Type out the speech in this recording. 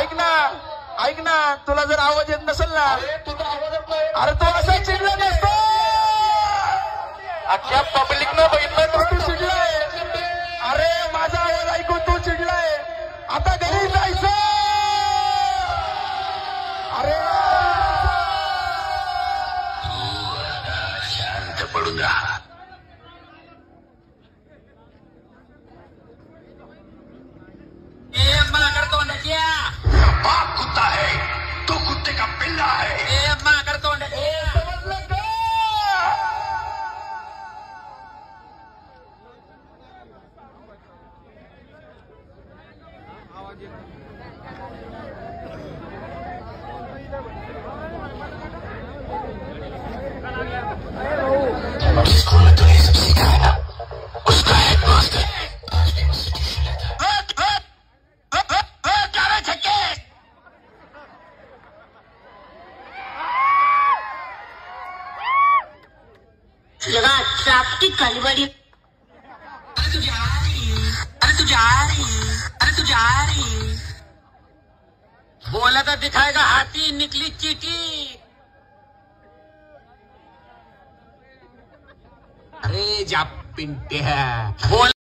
ऐक ना, तुला जर आवाज येत नसेल ना, तुझा आवाज येत नाही. अरे तू असा चिडला नसतो. अख्ख्या पब्लिकनं बघितलं तू चिडलाय. अरे माझा आवाज ऐकून तू चिडलाय. आता घरी जायचं. अरे शांत पडून राहा. बाप कुत्ता है, तो कुत्ते का पिल्ला है. समजलं का? जिसको मैं तुम्हें सब सिखाया ना, उसका हेडमास्टर आज भी मुझसे ट्यूशन लेता है. लगा ट्रैफिक कलवड़ी. अरे तू जा रही. बोला तो दिखाएगा हाथी, निकली चीटी. अरे जा पिंटे है बोल.